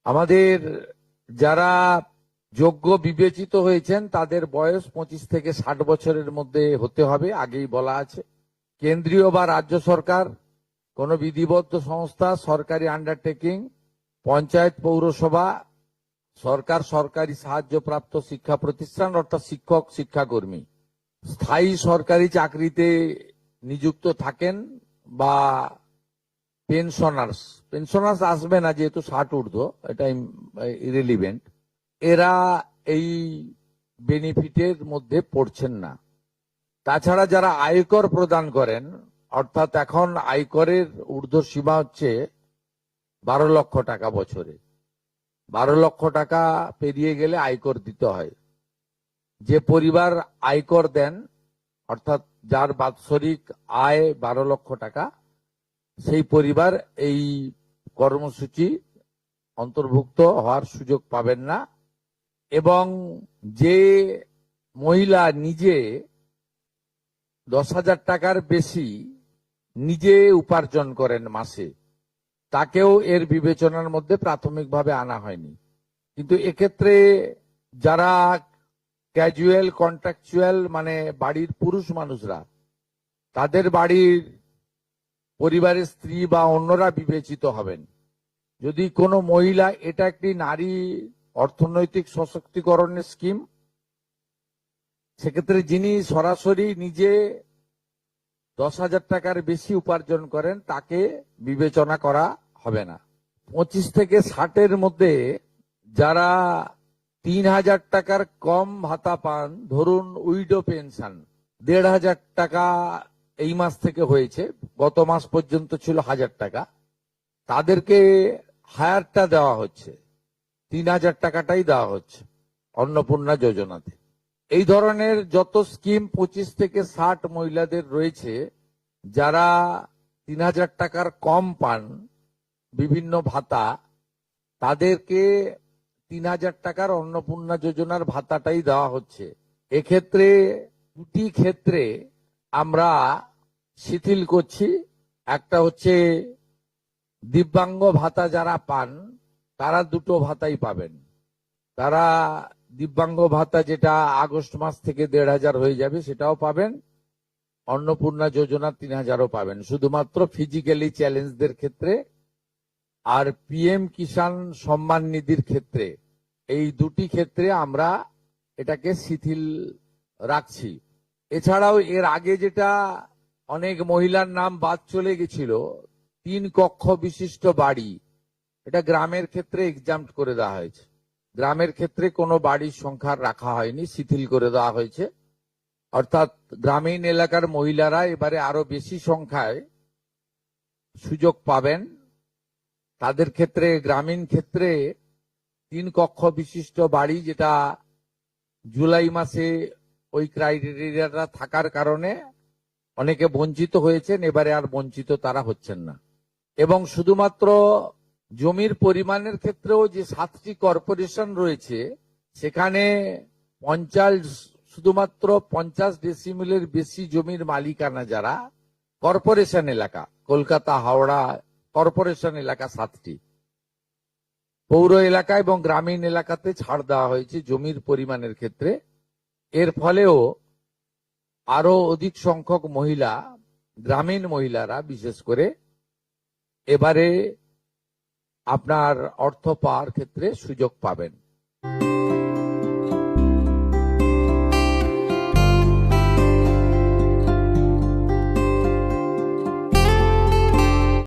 আমাদের যারা যোগ্য বিবেচিত হয়েছেন তাদের বয়স 25 থেকে 60 বছরের মধ্যে হতে হবে, আগেই বলা আছে। কেন্দ্রীয় বা রাজ্য সরকার, কোন বিধিবদ্ধ সংস্থা, সরকারি আন্ডারটেকিং, পঞ্চায়েত, পৌরসভা, সরকার, সরকারি সাহায্যপ্রাপ্ত শিক্ষা প্রতিষ্ঠান অর্থাৎ শিক্ষক, শিক্ষাকর্মী, স্থায়ী সরকারি চাকরিতে নিযুক্ত থাকেন বা পেনশনার্স আসবে না যেহেতু 60 ঊর্ধ্ব, এটা ইরেলিভেন্ট, এরা এই বেনিফিটের মধ্যে পড়ছেন না। তাছাড়া যারা আয়কর প্রদান করেন, অর্থাৎ এখন আয়করের ঊর্ধ্ব সীমা হচ্ছে 12 লক্ষ টাকা বছরে। 12 লক্ষ টাকা পেরিয়ে গেলে আয়কর দিতে হয়। যে পরিবার আয়কর দেন, অর্থাৎ যার বাৎসরিক আয় 12 লক্ষ টাকা, সেই পরিবার এই কর্মসূচি অন্তর্ভুক্ত হওয়ার সুযোগ পাবেন না। এবং যে মহিলা নিজে 10,000 টাকার বেশি নিজে উপার্জন করেন মাসে, তাকেও এর বিবেচনার মধ্যে প্রাথমিকভাবে আনা হয়নি। কিন্তু এক্ষেত্রে যারা ক্যাজুয়াল, কন্ট্রাকচুয়াল, মানে বাড়ির পুরুষ মানুষরা, তাদের বাড়ির পরিবারের স্ত্রী বা অন্যরা বিবেচিত হবেন। যদি কোনো মহিলা, এটা একটি নারী অর্থনৈতিক সশক্তিকরণের স্কিম, সেক্ষেত্রে যিনি সরাসরি নিজে 10,000 টাকার বেশি উপার্জন করেন তাকে বিবেচনা করা হবে না। 25 থেকে 60-এর মধ্যে যারা 3,000 টাকার কম ভাতা পান, ধরুন উইডো পেনশন 1,500 টাকা এই মাস থেকে হয়েছে, গত মাস পর্যন্ত ছিল 1,000 টাকা, তাদেরকে হায়ারটা দেওয়া হচ্ছে, 3,000 টাকাটাই দেওয়া হচ্ছে অন্নপূর্ণা যোজনাতে। এই ধরনের যত স্কিম 25 থেকে 60 মহিলাদের রয়েছে, যারা 3,000 টাকার কম পান বিভিন্ন ভাতা, তাদেরকে 3,000 টাকার অন্নপূর্ণা যোজনার ভাতাটাই দেওয়া হচ্ছে। এক্ষেত্রে দুটি ক্ষেত্রে আমরা শিথিল করছি। একটা হচ্ছে দিব্যাঙ্গ ভাতা যারা পান তারা দুটো ভাতাই পাবেন। তারা দিব্যাঙ্গ ভাতা যেটা আগস্ট মাস থেকে 1,500 হয়ে যাবে সেটাও পাবেন, অন্নপূর্ণা যোজনা 3,000ও পাবেন, শুধুমাত্র ফিজিক্যালি চ্যালেঞ্জদের ক্ষেত্রে। আর পিএম কিষাণ সম্মান নিধির ক্ষেত্রে, এই দুটি ক্ষেত্রে আমরা এটাকে শিথিল রাখছি। এছাড়াও এর আগে যেটা অনেক মহিলার নাম বাদ চলে গেছিল, 3 কক্ষ বিশিষ্ট বাড়ি, এটা গ্রামের ক্ষেত্রে এক্সাম্পট করে দেওয়া হয়েছে। গ্রামের ক্ষেত্রে কোনো বাড়ির সংখ্যা রাখা হয়নি, শিথিল করে দেওয়া হয়েছে। অর্থাৎ গ্রামীণ এলাকার মহিলারা এবারে আরো বেশি সংখ্যায় সুযোগ পাবেন। তাদের ক্ষেত্রে, গ্রামীণ ক্ষেত্রে 3 কক্ষ বিশিষ্ট বাড়ি, যেটা জুলাই মাসে ওই ক্রাইটেরিয়াটা থাকার কারণে অনেকে বঞ্চিত হয়েছেন, এবারে আর বঞ্চিত তারা হচ্ছেন না। এবং শুধুমাত্র জমির পরিমাণের ক্ষেত্রেও যে 7টি কর্পোরেশন রয়েছে, সেখানে শুধুমাত্র 50 ডেসিমেলের বেশি জমির মালিকানা যারা কর্পোরেশন এলাকা, কলকাতা, হাওড়া কর্পোরেশন এলাকা 7টি, পৌর এলাকা এবং গ্রামীণ এলাকাতে ছাড় দেওয়া হয়েছে জমির পরিমাণের ক্ষেত্রে। এর ফলেও আরো অধিক সংখ্যক মহিলা, গ্রামীণ মহিলারা বিশেষ করে, এবারে আপনার অর্থ পাওয়ার ক্ষেত্রে সুযোগ পাবেন।